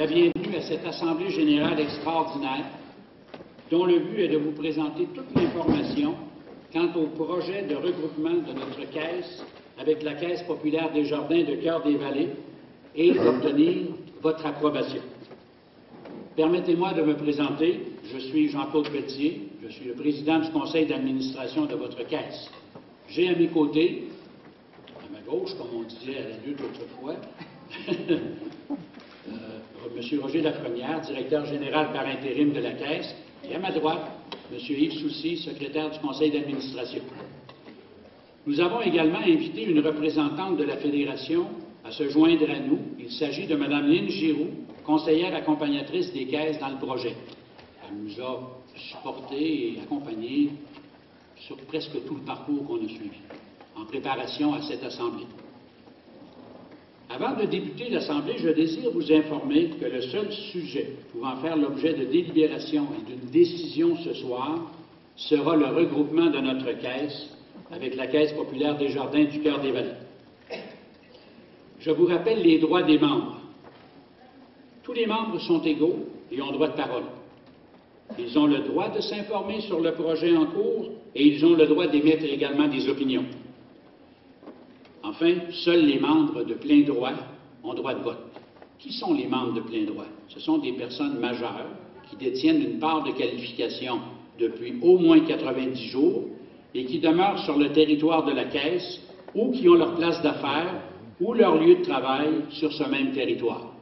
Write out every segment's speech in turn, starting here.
la bienvenue à cette Assemblée générale extraordinaire dont le but est de vous présenter toute l'information quant au projet de regroupement de notre caisse avec la Caisse populaire des Jardins de Cœur-des-Vallées et d'obtenir votre approbation. Permettez-moi de me présenter. Je suis Jean-Claude Pelletier. Je suis le président du conseil d'administration de votre caisse. J'ai à mes côtés, à ma gauche, comme on disait à la lutte autrefois, M. Roger Lafrenière, directeur général par intérim de la Caisse, et à ma droite, M. Yves Soucy, secrétaire du conseil d'administration. Nous avons également invité une représentante de la Fédération à se joindre à nous. Il s'agit de Mme Lynne Giroux, conseillère accompagnatrice des caisses dans le projet. Elle nous a supportés et accompagnés sur presque tout le parcours qu'on a suivi, en préparation à cette Assemblée. Avant de débuter l'Assemblée, je désire vous informer que le seul sujet pouvant faire l'objet de délibération et d'une décision ce soir sera le regroupement de notre caisse avec la Caisse populaire des Jardins du Cœur-des-Vallées. Je vous rappelle les droits des membres. Tous les membres sont égaux et ont droit de parole. Ils ont le droit de s'informer sur le projet en cours et ils ont le droit d'émettre également des opinions. Enfin, seuls les membres de plein droit ont droit de vote. Qui sont les membres de plein droit? Ce sont des personnes majeures qui détiennent une part de qualification depuis au moins 90 jours et qui demeurent sur le territoire de la Caisse ou qui ont leur place d'affaires ou leur lieu de travail sur ce même territoire.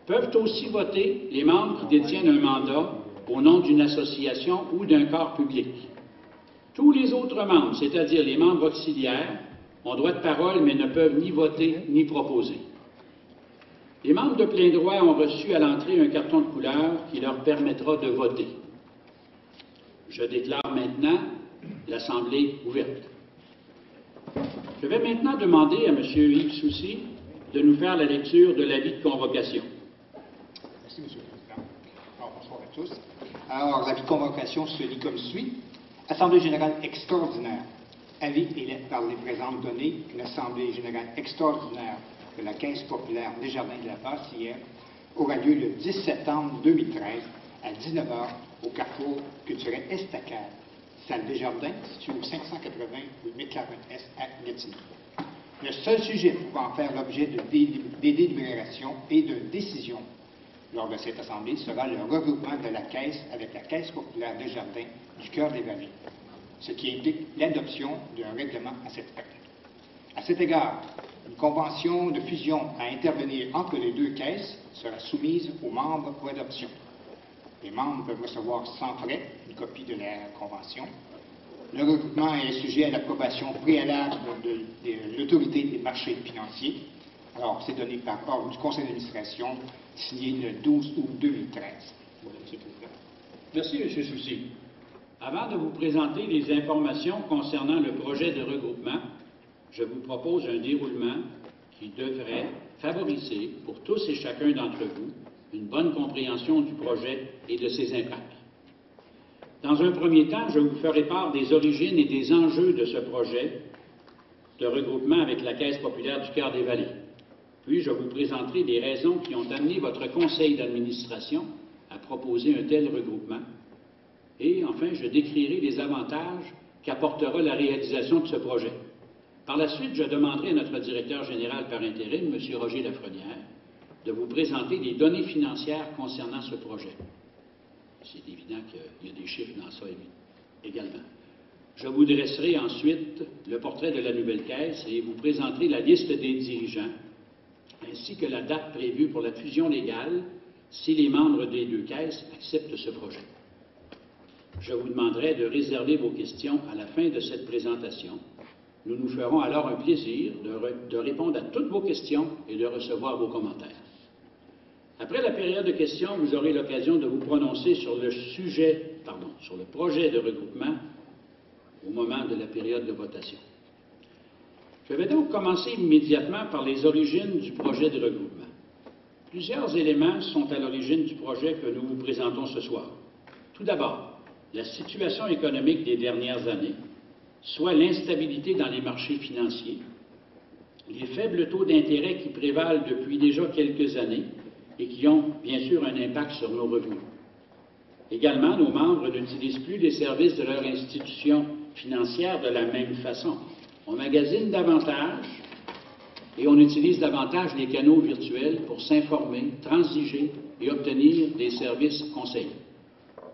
Peuvent aussi voter les membres qui détiennent un mandat au nom d'une association ou d'un corps public. Tous les autres membres, c'est-à-dire les membres auxiliaires, ont droit de parole, mais ne peuvent ni voter ni proposer. Les membres de plein droit ont reçu à l'entrée un carton de couleur qui leur permettra de voter. Je déclare maintenant l'Assemblée ouverte. Je vais maintenant demander à M. Yves Soucy de nous faire la lecture de l'avis de convocation. Merci, M. le Président. Alors, bonsoir à tous. Alors, l'avis de convocation se lit comme suit. Assemblée générale extraordinaire. Avis émis par les présentes données qu'une Assemblée générale extraordinaire de la Caisse populaire des Jardins de la Passière aura lieu le 10 septembre 2013 à 19h au carrefour culturel Estacade, salle des Jardins, située au 580 rue McLaren-Est à Gatineau. Le seul sujet pouvant faire l'objet des délibérations et de décisions lors de cette Assemblée sera le regroupement de la Caisse avec la Caisse populaire des Jardins du Cœur-des-Vallées, ce qui implique l'adoption d'un règlement à cette fin. À cet égard, une convention de fusion à intervenir entre les deux caisses sera soumise aux membres pour adoption. Les membres peuvent recevoir sans frais une copie de la convention. Le regroupement est sujet à l'approbation préalable de l'autorité des marchés financiers. Alors, c'est donné par ordre du conseil d'administration signé le 12 août 2013. Voilà, M. le Président. Merci, M. Soucy. Avant de vous présenter les informations concernant le projet de regroupement, je vous propose un déroulement qui devrait favoriser pour tous et chacun d'entre vous une bonne compréhension du projet et de ses impacts. Dans un premier temps, je vous ferai part des origines et des enjeux de ce projet de regroupement avec la Caisse populaire du Cœur-des-Vallées. Puis, je vous présenterai les raisons qui ont amené votre conseil d'administration à proposer un tel regroupement. Et enfin, je décrirai les avantages qu'apportera la réalisation de ce projet. Par la suite, je demanderai à notre directeur général par intérim, M. Roger Lafrenière, de vous présenter les données financières concernant ce projet. C'est évident qu'il y a des chiffres dans ça également. Je vous dresserai ensuite le portrait de la nouvelle caisse et vous présenterai la liste des dirigeants, ainsi que la date prévue pour la fusion légale si les membres des deux caisses acceptent ce projet. Je vous demanderai de réserver vos questions à la fin de cette présentation. Nous nous ferons alors un plaisir de répondre à toutes vos questions et de recevoir vos commentaires. Après la période de questions, vous aurez l'occasion de vous prononcer sur le projet de regroupement au moment de la période de votation. Je vais donc commencer immédiatement par les origines du projet de regroupement. Plusieurs éléments sont à l'origine du projet que nous vous présentons ce soir. Tout d'abord, la situation économique des dernières années, soit l'instabilité dans les marchés financiers, les faibles taux d'intérêt qui prévalent depuis déjà quelques années et qui ont bien sûr un impact sur nos revenus. Également, nos membres n'utilisent plus les services de leur institution financière de la même façon. On magasine davantage et on utilise davantage les canaux virtuels pour s'informer, transiger et obtenir des services conseils.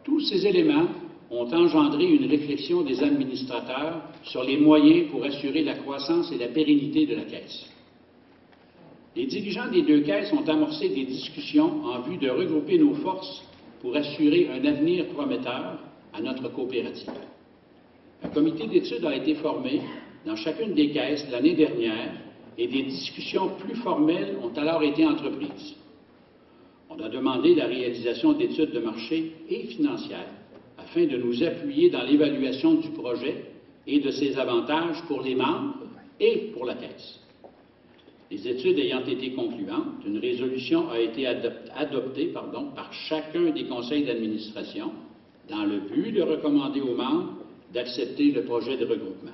Tous ces éléments ont engendré une réflexion des administrateurs sur les moyens pour assurer la croissance et la pérennité de la Caisse. Les dirigeants des deux caisses ont amorcé des discussions en vue de regrouper nos forces pour assurer un avenir prometteur à notre coopérative. Un comité d'études a été formé dans chacune des caisses l'année dernière et des discussions plus formelles ont alors été entreprises. On a demandé la réalisation d'études de marché et financières afin de nous appuyer dans l'évaluation du projet et de ses avantages pour les membres et pour la Caisse. Les études ayant été concluantes, une résolution a été adoptée par chacun des conseils d'administration dans le but de recommander aux membres d'accepter le projet de regroupement.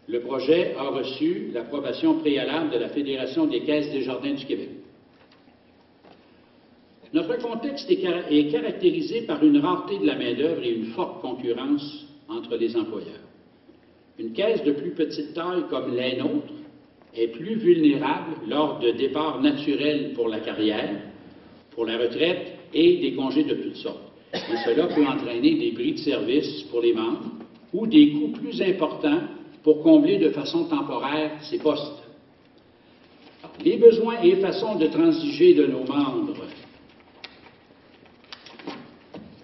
Le projet a reçu l'approbation préalable de la Fédération des caisses des Jardins du Québec. Notre contexte est caractérisé par une rareté de la main-d'œuvre et une forte concurrence entre les employeurs. Une caisse de plus petite taille comme la nôtre est plus vulnérable lors de départs naturels pour la carrière, pour la retraite et des congés de toutes sortes. Et cela peut entraîner des prix de service pour les membres ou des coûts plus importants pour combler de façon temporaire ces postes. Alors, les besoins et façons de transiger de nos membres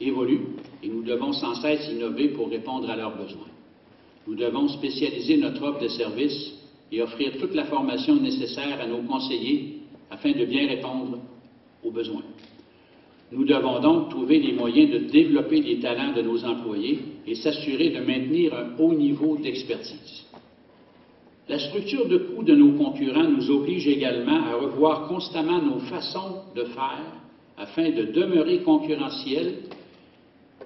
évoluent et nous devons sans cesse innover pour répondre à leurs besoins. Nous devons spécialiser notre offre de services et offrir toute la formation nécessaire à nos conseillers afin de bien répondre aux besoins. Nous devons donc trouver les moyens de développer les talents de nos employés et s'assurer de maintenir un haut niveau d'expertise. La structure de coûts de nos concurrents nous oblige également à revoir constamment nos façons de faire afin de demeurer concurrentiels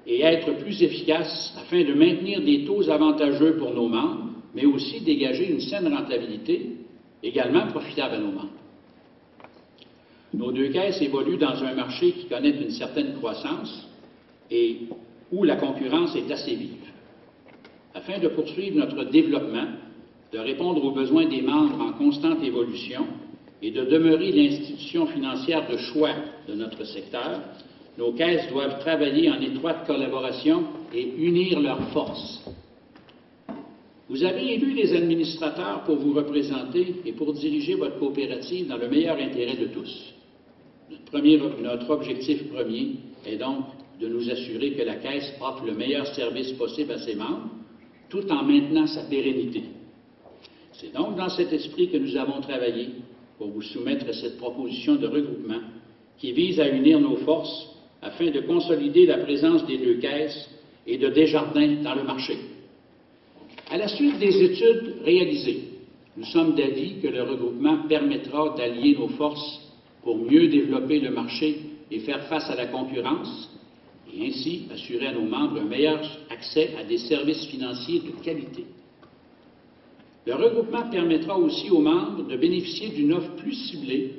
et être plus efficaces afin de maintenir des taux avantageux pour nos membres, mais aussi dégager une saine rentabilité également profitable à nos membres. Nos deux caisses évoluent dans un marché qui connaît une certaine croissance et où la concurrence est assez vive. Afin de poursuivre notre développement, de répondre aux besoins des membres en constante évolution et de demeurer l'institution financière de choix de notre secteur, nos caisses doivent travailler en étroite collaboration et unir leurs forces. Vous avez élu les administrateurs pour vous représenter et pour diriger votre coopérative dans le meilleur intérêt de tous. Notre objectif premier est donc de nous assurer que la Caisse offre le meilleur service possible à ses membres, tout en maintenant sa pérennité. C'est donc dans cet esprit que nous avons travaillé pour vous soumettre cette proposition de regroupement qui vise à unir nos forces afin de consolider la présence des deux caisses et de Desjardins dans le marché. À la suite des études réalisées, nous sommes d'avis que le regroupement permettra d'allier nos forces pour mieux développer le marché et faire face à la concurrence et ainsi assurer à nos membres un meilleur accès à des services financiers de qualité. Le regroupement permettra aussi aux membres de bénéficier d'une offre plus ciblée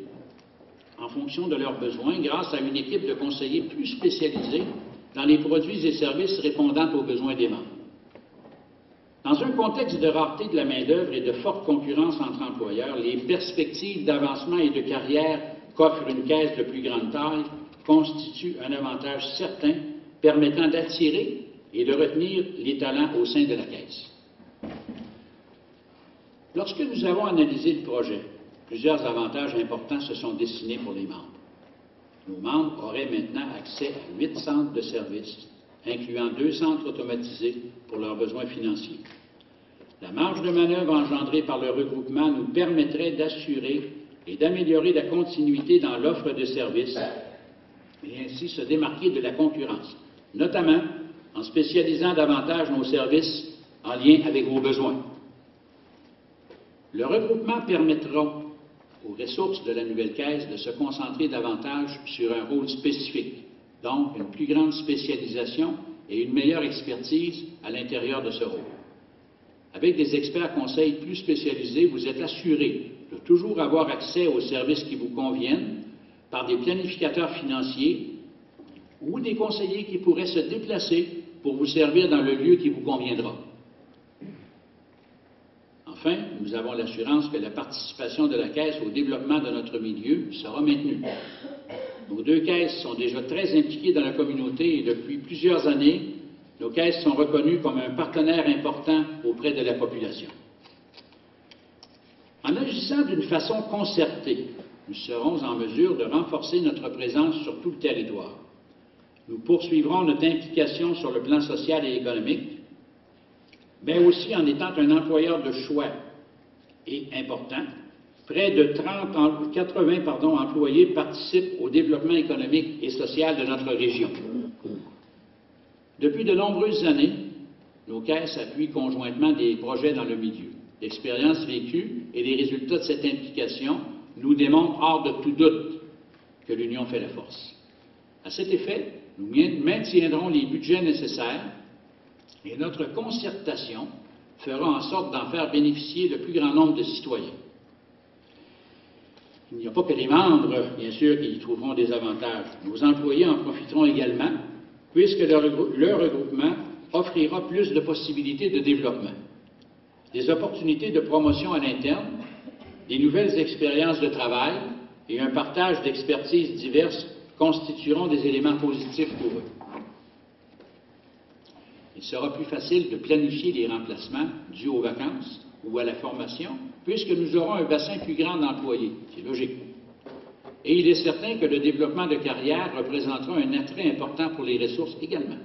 en fonction de leurs besoins grâce à une équipe de conseillers plus spécialisés dans les produits et services répondant aux besoins des membres. Dans un contexte de rareté de la main-d'œuvre et de forte concurrence entre employeurs, les perspectives d'avancement et de carrière qu'offre une caisse de plus grande taille constituent un avantage certain permettant d'attirer et de retenir les talents au sein de la Caisse. Lorsque nous avons analysé le projet, plusieurs avantages importants se sont dessinés pour les membres. Nos membres auraient maintenant accès à 8 centres de services, incluant 2 centres automatisés pour leurs besoins financiers. La marge de manœuvre engendrée par le regroupement nous permettrait d'assurer et d'améliorer la continuité dans l'offre de services et ainsi se démarquer de la concurrence, notamment en spécialisant davantage nos services en lien avec vos besoins. Le regroupement permettra aux ressources de la nouvelle Caisse de se concentrer davantage sur un rôle spécifique, donc une plus grande spécialisation et une meilleure expertise à l'intérieur de ce rôle. Avec des experts conseils plus spécialisés, vous êtes assurés de toujours avoir accès aux services qui vous conviennent, par des planificateurs financiers ou des conseillers qui pourraient se déplacer pour vous servir dans le lieu qui vous conviendra. Enfin, nous avons l'assurance que la participation de la Caisse au développement de notre milieu sera maintenue. Nos deux caisses sont déjà très impliquées dans la communauté et depuis plusieurs années, nos caisses sont reconnues comme un partenaire important auprès de la population. En agissant d'une façon concertée, nous serons en mesure de renforcer notre présence sur tout le territoire. Nous poursuivrons notre implication sur le plan social et économique, mais aussi en étant un employeur de choix et important. Près de 80 employés participent au développement économique et social de notre région. Depuis de nombreuses années, nos caisses appuient conjointement des projets dans le milieu. L'expérience vécue et les résultats de cette implication nous démontrent hors de tout doute que l'union fait la force. À cet effet, nous maintiendrons les budgets nécessaires et notre concertation fera en sorte d'en faire bénéficier le plus grand nombre de citoyens. Il n'y a pas que les membres, bien sûr, qui y trouveront des avantages. Nos employés en profiteront également, puisque leur regroupement offrira plus de possibilités de développement, des opportunités de promotion à l'interne, des nouvelles expériences de travail et un partage d'expertises diverses constitueront des éléments positifs pour eux. Il sera plus facile de planifier les remplacements dus aux vacances ou à la formation, puisque nous aurons un bassin plus grand d'employés. C'est logique. Et il est certain que le développement de carrière représentera un attrait important pour les ressources également.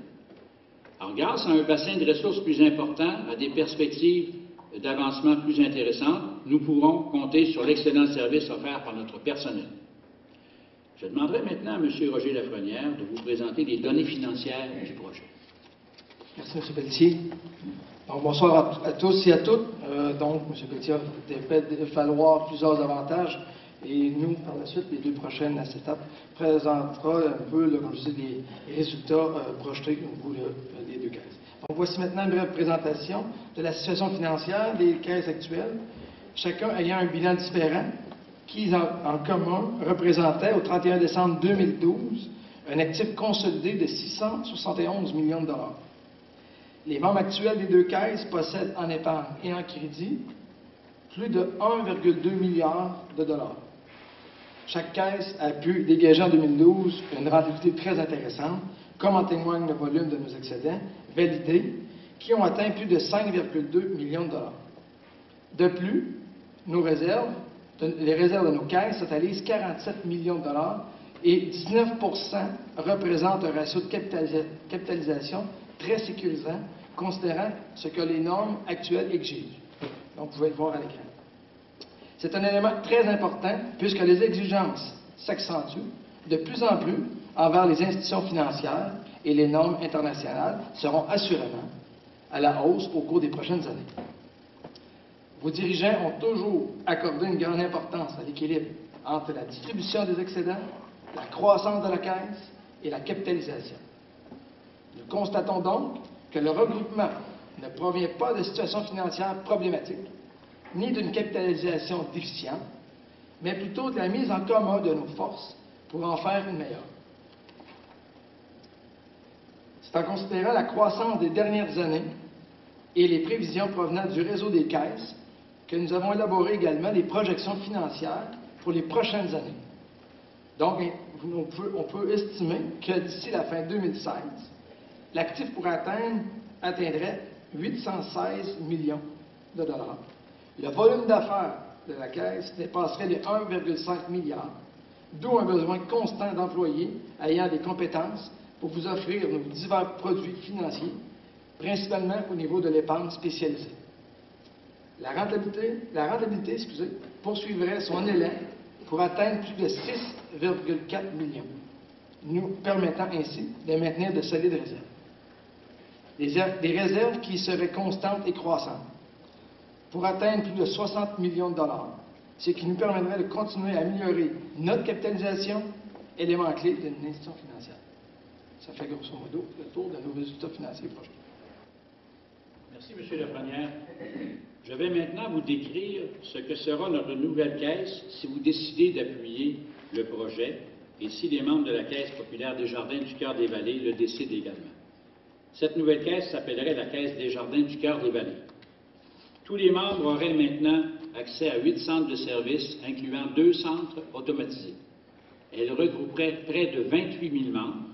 Alors, grâce à un bassin de ressources plus important, à des perspectives d'avancement plus intéressantes, nous pourrons compter sur l'excellent service offert par notre personnel. Je demanderai maintenant à M. Roger Lafrenière de vous présenter les données financières du projet. Merci, M. Pelletier. Donc, bonsoir à tous et à toutes. Donc, M. Pelletier a fait falloir plusieurs avantages et nous, par la suite, les deux prochaines à cette étape, présentera un peu, comme je dis, les résultats projetés au bout des deux caisses. Donc, voici maintenant une brève présentation de la situation financière des caisses actuelles, chacun ayant un bilan différent qui, en commun, représentait au 31 décembre 2012 un actif consolidé de 671 millions de dollars. Les membres actuels des deux caisses possèdent en épargne et en crédit plus de 1,2 milliard de dollars. Chaque caisse a pu dégager en 2012 une rentabilité très intéressante, comme en témoigne le volume de nos excédents validés, qui ont atteint plus de 5,2 millions de dollars. De plus, les réserves de nos caisses totalisent 47 millions de dollars et 19 représentent un ratio de capitalisation très sécurisant, considérant ce que les normes actuelles exigent. Donc, vous pouvez le voir à l'écran. C'est un élément très important puisque les exigences s'accentuent de plus en plus envers les institutions financières et les normes internationales seront assurément à la hausse au cours des prochaines années. Vos dirigeants ont toujours accordé une grande importance à l'équilibre entre la distribution des excédents, la croissance de la caisse et la capitalisation. Nous constatons donc que le regroupement ne provient pas de situations financières problématiques, ni d'une capitalisation déficiente, mais plutôt de la mise en commun de nos forces pour en faire une meilleure. C'est en considérant la croissance des dernières années et les prévisions provenant du réseau des caisses que nous avons élaboré également des projections financières pour les prochaines années. Donc, on peut estimer que d'ici la fin 2016, l'actif atteindrait 816 millions de dollars. Le volume d'affaires de la Caisse dépasserait les 1,5 milliard, d'où un besoin constant d'employés ayant des compétences pour vous offrir nos divers produits financiers, principalement au niveau de l'épargne spécialisée. La rentabilité poursuivrait son élan pour atteindre plus de 6,4 millions, nous permettant ainsi de maintenir de solides réserves. Des réserves qui seraient constantes et croissantes, pour atteindre plus de 60 millions de dollars, ce qui nous permettrait de continuer à améliorer notre capitalisation, élément clé d'une institution financière. Ça fait grosso modo le tour de nos résultats financiers prochains. Merci, M. Lafrenière. Je vais maintenant vous décrire ce que sera notre nouvelle caisse si vous décidez d'appuyer le projet et si les membres de la Caisse populaire des Jardins du Cœur-des-Vallées le décident également. Cette nouvelle caisse s'appellerait la Caisse des Jardins du Cœur-des-Vallées. Tous les membres auraient maintenant accès à 8 centres de services, incluant 2 centres automatisés. Elle regrouperait près de 28 000 membres.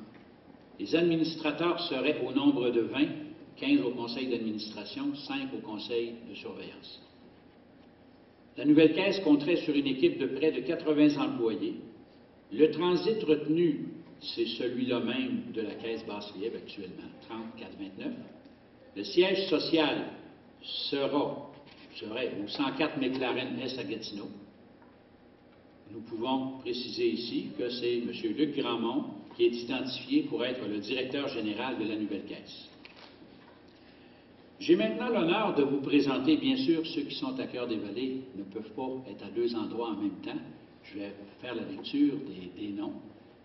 Les administrateurs seraient au nombre de 20, 15 au conseil d'administration, 5 au conseil de surveillance. La nouvelle caisse compterait sur une équipe de près de 80 employés. Le transit retenu, c'est celui-là même de la caisse Basse-Lièvre actuellement, 3429. Le siège social serait au 104 McLaren S à Gatineau. Nous pouvons préciser ici que c'est M. Luc Grandmont qui est identifié pour être le directeur général de la nouvelle caisse. J'ai maintenant l'honneur de vous présenter, bien sûr, ceux qui sont à Cœur-des-Vallées ne peuvent pas être à 2 endroits en même temps. Je vais faire la lecture des noms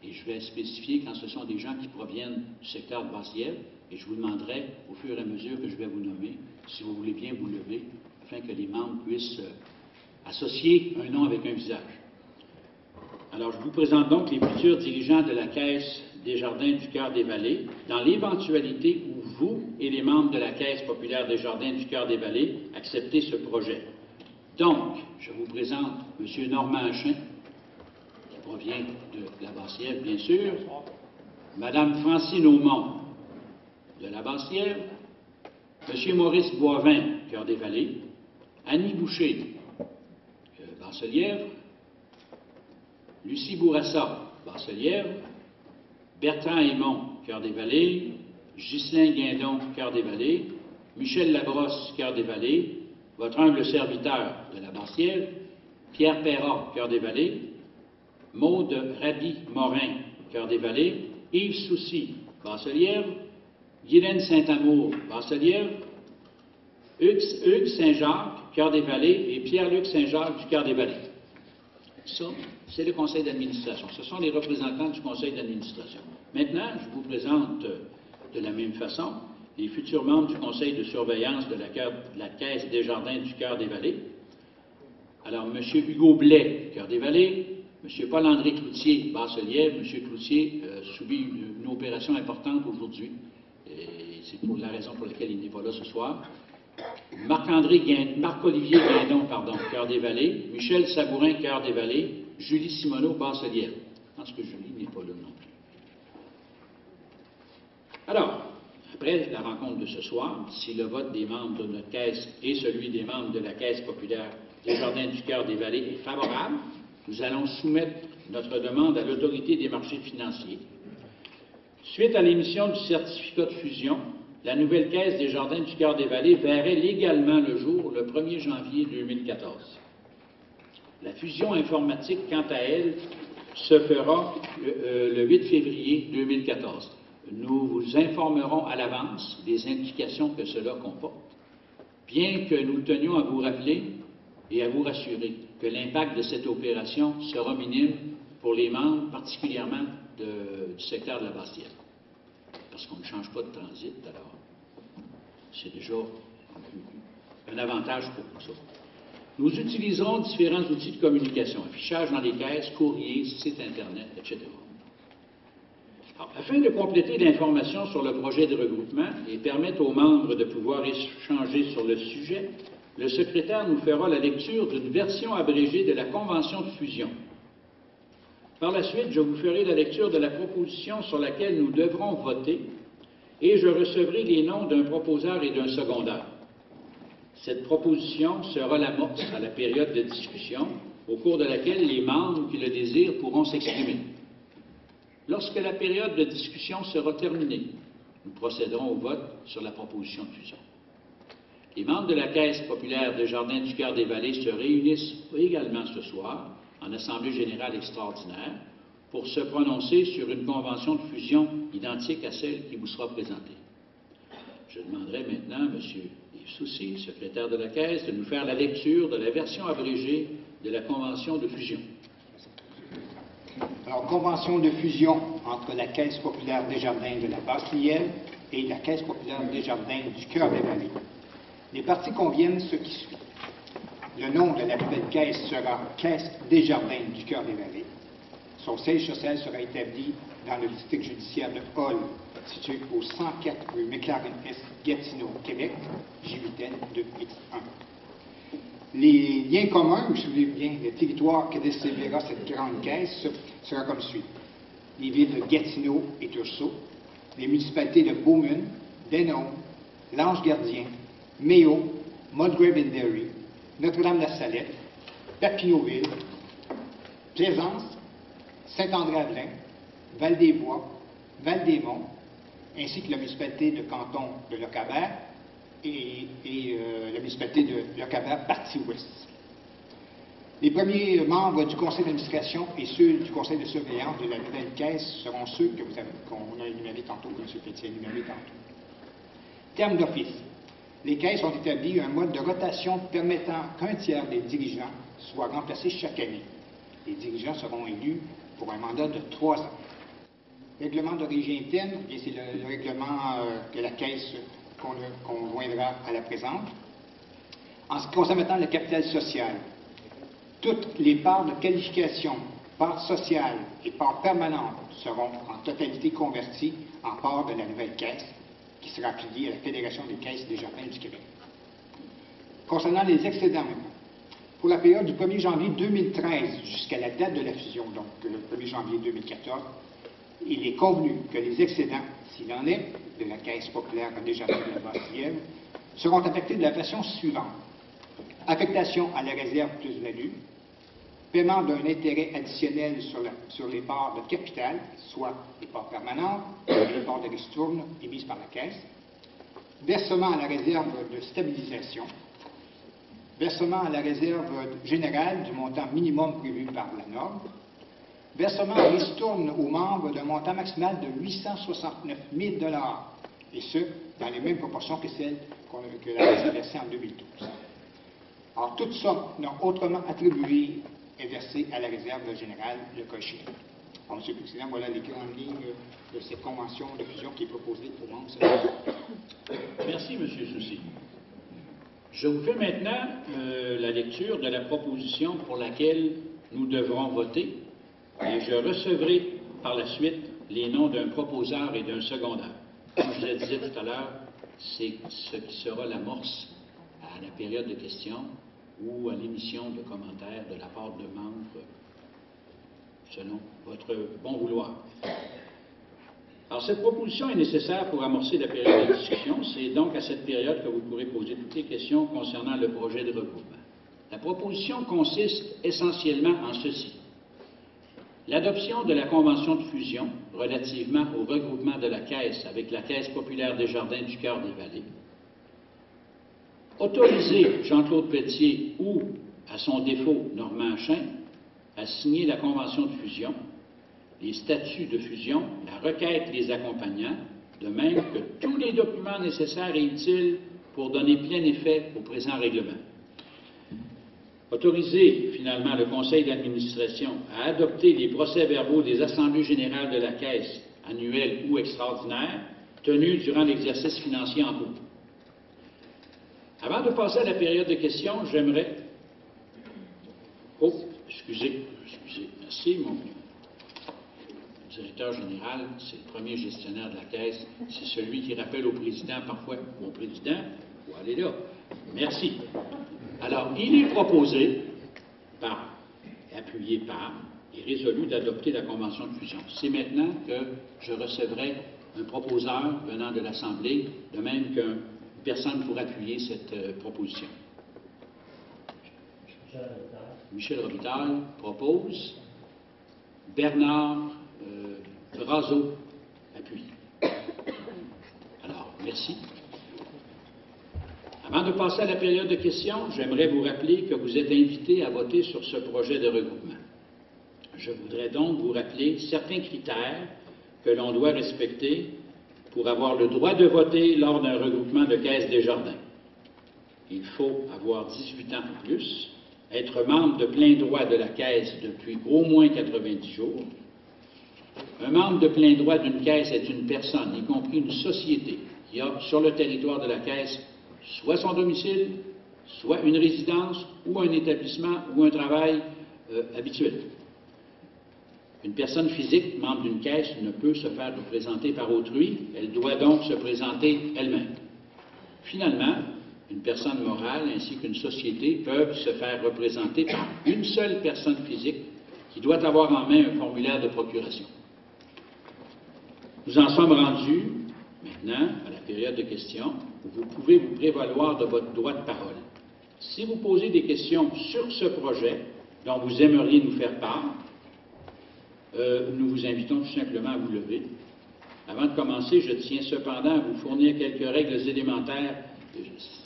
et je vais spécifier quand ce sont des gens qui proviennent du secteur de Basse-Lièvre et je vous demanderai, au fur et à mesure que je vais vous nommer, si vous voulez bien vous lever, afin que les membres puissent associer un nom avec un visage. Alors, je vous présente donc les futurs dirigeants de la Caisse des Jardins du Cœur-des-Vallées, dans l'éventualité où vous et les membres de la Caisse populaire des Jardins du Cœur-des-Vallées acceptez ce projet. Donc, je vous présente M. Normand Achin, qui provient de la Basse-Lièvre, bien sûr, Mme Francine Aumont, de la Basse-Lièvre, M. Maurice Boivin, Cœur-des-Vallées, Annie Boucher, Basse-Lièvre, Lucie Bourassa, Basse-Lièvre, Bertrand Aymon, Cœur-des-Vallées, Ghislain Guindon, Cœur-des-Vallées, Michel Labrosse, Cœur-des-Vallées, votre humble serviteur de la Basse-Lièvre, Pierre Perra, Cœur-des-Vallées, Maude Raby-Morin, Cœur-des-Vallées, Yves Soucy, Basse-Lièvre, Guylaine Saint-Amour, Basse-Lièvre, Hugues Saint-Jacques, Cœur-des-Vallées et Pierre-Luc Saint-Jacques du Cœur-des-Vallées. Ça, c'est le conseil d'administration. Ce sont les représentants du conseil d'administration. Maintenant, je vous présente de la même façon les futurs membres du conseil de surveillance de la Caisse des Jardins du Cœur-des-Vallées. Alors, M. Hugo Blais, Cœur-des-Vallées, M. Paul-André Cloutier, Basse-Lièvre. M. Cloutier subit une opération importante aujourd'hui. C'est pour la raison pour laquelle il n'est pas là ce soir. Marc-Olivier Guindon, Cœur-des-Vallées, Michel Sabourin, Cœur-des-Vallées, Julie Simoneau, Basse-Lièvre. Je pense que Julie n'est pas là non plus. Alors, après la rencontre de ce soir, si le vote des membres de notre caisse et celui des membres de la Caisse populaire des Jardins du Cœur-des-Vallées est favorable, nous allons soumettre notre demande à l'Autorité des marchés financiers. Suite à l'émission du certificat de fusion, la nouvelle Caisse des Jardins du Cœur-des-Vallées verrait légalement le jour le 1er janvier 2014. La fusion informatique, quant à elle, se fera le 8 février 2014. Nous vous informerons à l'avance des implications que cela comporte, bien que nous tenions à vous rappeler et à vous rassurer que l'impact de cette opération sera minime pour les membres, particulièrement du secteur de la Basse-Lièvre. Parce qu'on ne change pas de transit, alors c'est déjà un avantage pour ça. Nous utiliserons différents outils de communication, affichage dans les caisses, courrier, site Internet, etc. Alors, afin de compléter l'information sur le projet de regroupement et permettre aux membres de pouvoir échanger sur le sujet, le secrétaire nous fera la lecture d'une version abrégée de la convention de fusion. Par la suite, je vous ferai la lecture de la proposition sur laquelle nous devrons voter et je recevrai les noms d'un proposeur et d'un secondaire. Cette proposition sera l'amorce à la période de discussion au cours de laquelle les membres qui le désirent pourront s'exprimer. Lorsque la période de discussion sera terminée, nous procéderons au vote sur la proposition de fusion. Les membres de la Caisse populaire des Jardins du Cœur-des-Vallées se réunissent également ce soir en Assemblée générale extraordinaire pour se prononcer sur une convention de fusion identique à celle qui vous sera présentée. Je demanderai maintenant à M. Yves Soucy, secrétaire de la Caisse, de nous faire la lecture de la version abrégée de la convention de fusion. Alors, convention de fusion entre la Caisse populaire des Jardins de la Basse-Lièvre et la Caisse populaire des Jardins du Cœur-des-Vallées. Les parties conviennent ce qui suit. Le nom de la nouvelle caisse sera Caisse des Jardins du Cœur-des-Vallées. Son siège social sera établi dans le district judiciaire de Hall, situé au 104 rue McLaren-Est, Gatineau, Québec, J8N 2X1. Les liens communs, vous vous souvenez bien, le territoire que desservira cette grande caisse sera comme suit. Les villes de Gatineau et Tursault, les municipalités de Beaumont, Benaume, L'Ange-Gardien, Mayo, Mulgrave-and-Derry, Notre-Dame-la-Salette, Papineauville, Plaisance, Saint-André-Avelin, Val-des-Bois, Val-des-Monts, ainsi que la municipalité de canton de Lochabert et la municipalité de Lochabert, partie ouest. Les premiers membres du conseil d'administration et ceux du conseil de surveillance de la nouvelle caisse seront ceux qu'on a énumérés tantôt, que M. Pelletier a énumérés tantôt. Terme d'office. Les caisses ont établi un mode de rotation permettant qu'un tiers des dirigeants soit remplacé chaque année. Les dirigeants seront élus pour un mandat de 3 ans. Règlement d'origine interne, c'est le règlement de la caisse qu'on joindra à la présente. En ce qui concerne maintenant le capital social, toutes les parts de qualification, parts sociales et parts permanentes seront en totalité converties en parts de la nouvelle caisse qui sera affiliée à la Fédération des caisses des jardins du Québec. Concernant les excédents, pour la période du 1er janvier 2013 jusqu'à la date de la fusion, donc le 1er janvier 2014, il est convenu que les excédents, s'il en est, de la Caisse populaire des jardins de la Basse-Lièvre, seront affectés de la façon suivante. Affectation à la réserve plus-value, paiement d'un intérêt additionnel sur les parts de capital, soit les parts permanentes et les parts de ristourne émises par la Caisse, versement à la réserve de stabilisation, versement à la réserve générale du montant minimum prévu par la norme, versement à ristourne aux membres d'un montant maximal de 869 000 $, et ce, dans les mêmes proportions que celles que la Caisse a versées en 2012. Alors, toute somme non autrement attribuée est versée à la réserve générale, le cas échéant. Alors, M. le Président, voilà les grandes lignes de cette convention de fusion qui est proposée aux membres. Merci, M. Soucy. Je vous fais maintenant la lecture de la proposition pour laquelle nous devrons voter, et je recevrai par la suite les noms d'un proposeur et d'un secondaire. Comme je le disais tout à l'heure, c'est ce qui sera l'amorce à la période de questions ou à l'émission de commentaires de la part de membres selon votre bon vouloir. Alors, cette proposition est nécessaire pour amorcer la période de discussion. C'est donc à cette période que vous pourrez poser toutes les questions concernant le projet de regroupement. La proposition consiste essentiellement en ceci. L'adoption de la convention de fusion relativement au regroupement de la Caisse avec la Caisse populaire des jardins du Cœur des Vallées. Autoriser Jean-Claude Pelletier ou, à son défaut, Normand Chain, à signer la convention de fusion, les statuts de fusion, la requête les accompagnant, de même que tous les documents nécessaires et utiles pour donner plein effet au présent règlement. Autoriser, finalement, le conseil d'administration à adopter les procès-verbaux des assemblées générales de la Caisse, annuelles ou extraordinaires, tenues durant l'exercice financier en cours. Avant de passer à la période de questions, j'aimerais... Oh, excusez, merci, mon directeur général, c'est le premier gestionnaire de la Caisse, c'est celui qui rappelle au président parfois, mon président, faut aller là. Merci. Alors, il est proposé, appuyé par, et résolu d'adopter la convention de fusion. C'est maintenant que je recevrai un proposeur venant de l'Assemblée, de même qu'une personne pour appuyer cette proposition. Michel Robitaille propose. Bernard Brazeau appuie. Alors, merci. Avant de passer à la période de questions, j'aimerais vous rappeler que vous êtes invités à voter sur ce projet de regroupement. Je voudrais donc vous rappeler certains critères que l'on doit respecter pour avoir le droit de voter lors d'un regroupement de Caisse des Jardins. Il faut avoir 18 ans ou plus, être membre de plein droit de la Caisse depuis au moins 90 jours. Un membre de plein droit d'une Caisse est une personne, y compris une société, qui a sur le territoire de la Caisse soit son domicile, soit une résidence, ou un établissement, ou un travail habituel. Une personne physique, membre d'une caisse, ne peut se faire représenter par autrui. Elle doit donc se présenter elle-même. Finalement, une personne morale ainsi qu'une société peuvent se faire représenter par une seule personne physique qui doit avoir en main un formulaire de procuration. Nous en sommes rendus maintenant à la période de questions où vous pouvez vous prévaloir de votre droit de parole. Si vous posez des questions sur ce projet dont vous aimeriez nous faire part, nous vous invitons tout simplement à vous lever. Avant de commencer, je tiens cependant à vous fournir quelques règles élémentaires.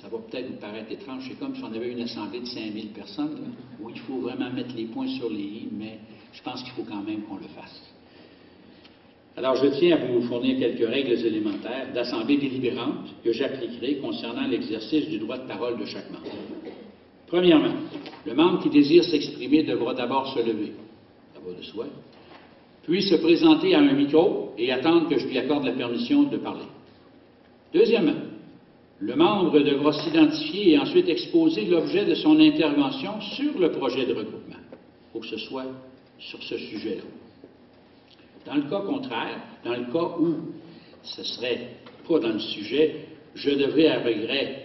Ça va peut-être vous paraître étrange, c'est comme si on avait une assemblée de 5000 personnes, là, où il faut vraiment mettre les points sur les i, mais je pense qu'il faut quand même qu'on le fasse. Alors, je tiens à vous fournir quelques règles élémentaires d'assemblée délibérante que j'appliquerai concernant l'exercice du droit de parole de chaque membre. Premièrement, le membre qui désire s'exprimer devra d'abord se lever, ça va de soi, puis se présenter à un micro et attendre que je lui accorde la permission de parler. Deuxièmement, le membre devra s'identifier et ensuite exposer l'objet de son intervention sur le projet de regroupement. Il faut que ce soit sur ce sujet-là. Dans le cas contraire, dans le cas où ce ne serait pas dans le sujet, je devrais à regret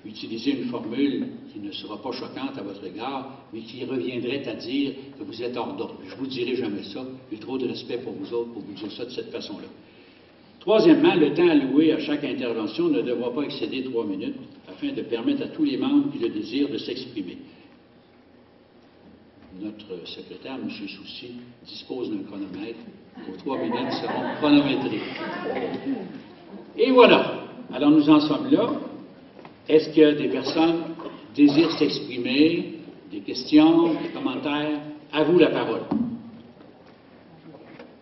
utiliser une formule qui ne sera pas choquante à votre égard, mais qui reviendrait à dire que vous êtes hors d'ordre. Je ne vous dirai jamais ça. J'ai trop de respect pour vous autres pour vous dire ça de cette façon-là. Troisièmement, le temps alloué à chaque intervention ne devra pas excéder 3 minutes afin de permettre à tous les membres qui le désirent de s'exprimer. Notre secrétaire, M. Soucy, dispose d'un chronomètre. Vos 3 minutes seront chronométrées. Et voilà. Alors nous en sommes là. Est-ce que des personnes désirent s'exprimer, des questions, des commentaires? À vous la parole.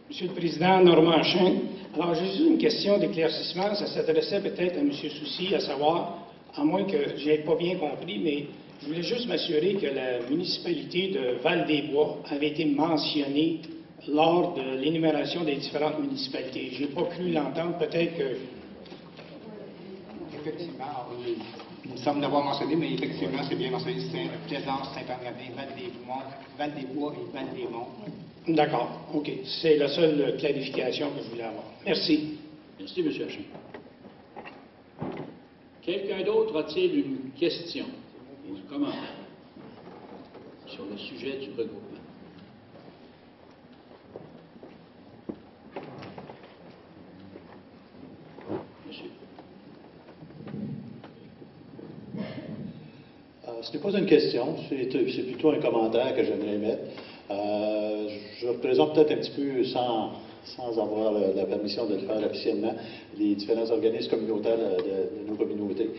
Monsieur le Président, Normand Chêne. Alors, j'ai juste une question d'éclaircissement. Ça s'adressait peut-être à M. Soucy, à savoir, à moins que je n'ai pas bien compris, mais je voulais juste m'assurer que la municipalité de Val-des-Bois avait été mentionnée lors de l'énumération des différentes municipalités. Je n'ai pas cru l'entendre. Peut-être que... Effectivement, il me semble l'avoir mentionné, mais effectivement, c'est bien mentionné. Plaisance, Saint-Augustin, Val-des-Bois et Val-des-Monts. D'accord, OK. C'est la seule clarification que je voulais avoir. Merci. Merci, M. Hachin. Quelqu'un d'autre a-t-il une question ou un commentaire sur le sujet du regroupement? Monsieur. Ce n'est pas une question, c'est plutôt un commentaire que j'aimerais mettre. Je représente peut-être un petit peu, sans avoir la permission de le faire officiellement, les différents organismes communautaires de nos communautés.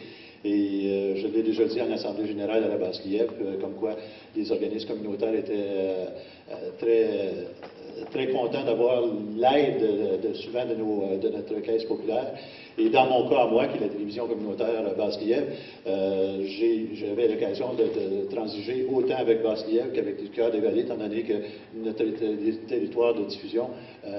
Et je l'ai déjà dit en Assemblée générale à la Basse-Lièvre, comme quoi les organismes communautaires étaient très contents d'avoir l'aide souvent de notre caisse populaire. Et dans mon cas à moi, qui est la télévision communautaire Basse-Lièvre, j'avais l'occasion de transiger autant avec Basse-Lièvre qu'avec le Cœur des Vallées, étant donné que notre territoire de diffusion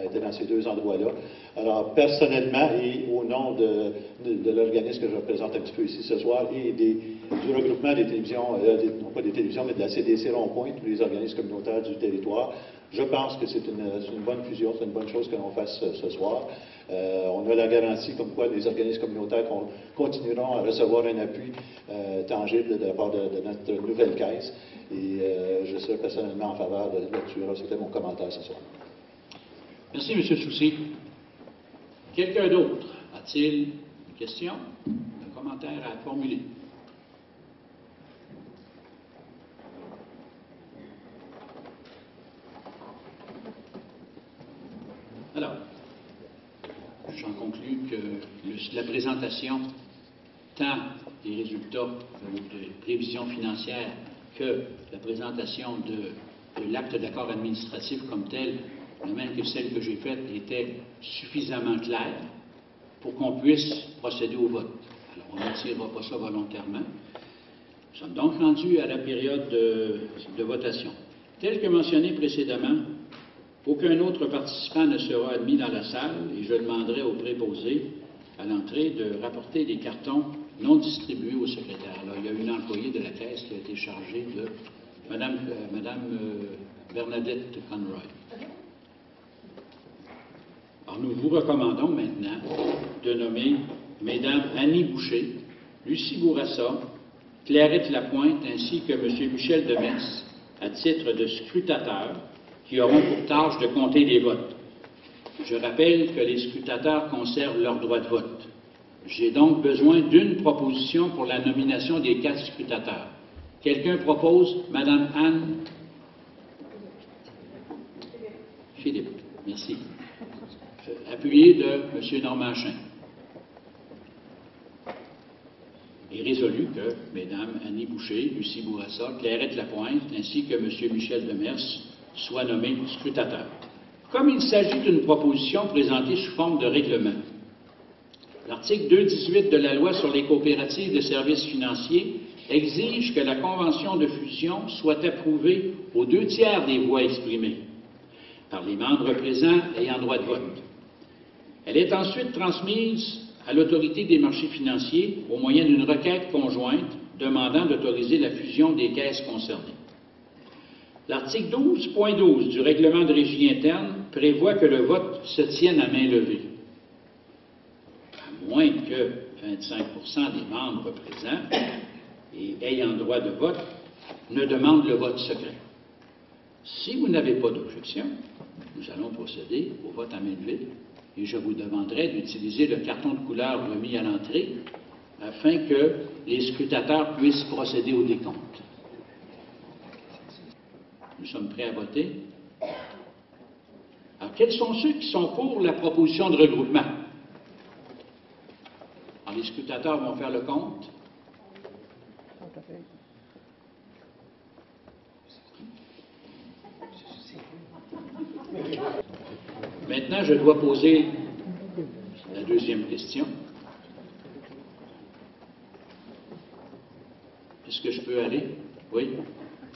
était dans ces deux endroits-là. Alors, personnellement, et au nom de l'organisme que je représente un petit peu ici ce soir, et du regroupement des télévisions, non pas des télévisions, mais de la CDC Rond-Point, tous les organismes communautaires du territoire, je pense que c'est une bonne fusion, c'est une bonne chose que l'on fasse ce soir. On a la garantie comme quoi les organismes communautaires continueront à recevoir un appui tangible de la part de notre nouvelle caisse. Et je serai personnellement en faveur de la lecture. C'était mon commentaire ce soir. Merci, M. Soucy. Quelqu'un d'autre a-t-il une question, un commentaire à formuler? Alors, j'en conclus que la présentation, tant des résultats des prévisions financières que la présentation de l'acte d'accord administratif comme tel, de même que celle que j'ai faite, était suffisamment claire pour qu'on puisse procéder au vote. Alors, on ne retirera pas ça volontairement. Nous sommes donc rendus à la période de votation. Tel que mentionné précédemment, aucun autre participant ne sera admis dans la salle et je demanderai au préposé à l'entrée de rapporter les cartons non distribués au secrétaire. Alors, il y a une employée de la caisse qui a été chargée de Madame Bernadette Conroy. Alors, nous vous recommandons maintenant de nommer Mesdames Annie Boucher, Lucie Bourassa, Clarette Lapointe ainsi que M. Michel Demers à titre de scrutateurs qui auront pour tâche de compter les votes. Je rappelle que les scrutateurs conservent leur droit de vote. J'ai donc besoin d'une proposition pour la nomination des 4 scrutateurs. Quelqu'un propose? Madame Anne? Philippe. Merci. Appuyé de M. Normandin. Il est résolu que Mesdames Annie Boucher, Lucie Bourassa, Clarette Lapointe ainsi que M. Michel Demers soient nommés scrutateurs. Comme il s'agit d'une proposition présentée sous forme de règlement, l'article 218 de la Loi sur les coopératives de services financiers exige que la convention de fusion soit approuvée aux 2/3 des voix exprimées par les membres présents ayant droit de vote. Elle est ensuite transmise à l'autorité des marchés financiers au moyen d'une requête conjointe demandant d'autoriser la fusion des caisses concernées. L'article 12.12 du règlement de régie interne prévoit que le vote se tienne à main levée, à moins que 25% des membres présents et ayant droit de vote ne demandent le vote secret. Si vous n'avez pas d'objection, nous allons procéder au vote à main levée et je vous demanderai d'utiliser le carton de couleur remis à l'entrée afin que les scrutateurs puissent procéder au décompte. Nous sommes prêts à voter? Alors, quels sont ceux qui sont pour la proposition de regroupement? Alors, les scrutateurs vont faire le compte. Maintenant, je dois poser la deuxième question. Est-ce que je peux aller? Oui.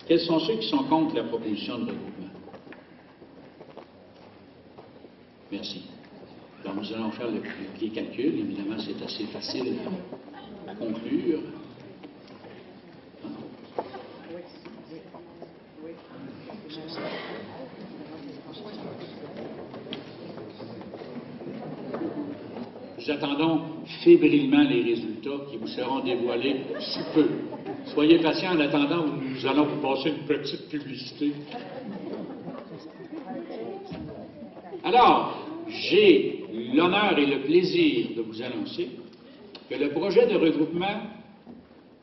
Quels sont ceux qui sont contre la proposition de regroupement? Merci. Alors, nous allons faire les calculs. Évidemment, c'est assez facile à conclure. Nous attendons fébrilement les résultats qui vous seront dévoilés sous peu. Soyez patients en attendant, nous allons vous passer une petite publicité. Alors, j'ai l'honneur et le plaisir de vous annoncer que le projet de regroupement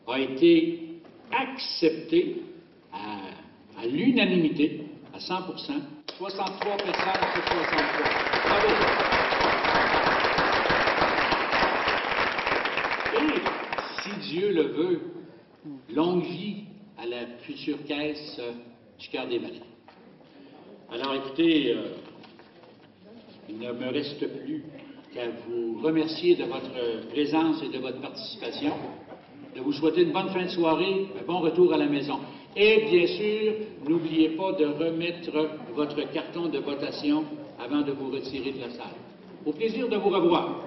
a été accepté à l'unanimité, à 100%, 63 personnes sur 63. Bravo! Et, si Dieu le veut, longue vie à la future caisse du Cœur des Vallées. Alors écoutez, il ne me reste plus qu'à vous remercier de votre présence et de votre participation, de vous souhaiter une bonne fin de soirée, un bon retour à la maison. Et bien sûr, n'oubliez pas de remettre votre carton de votation avant de vous retirer de la salle. Au plaisir de vous revoir.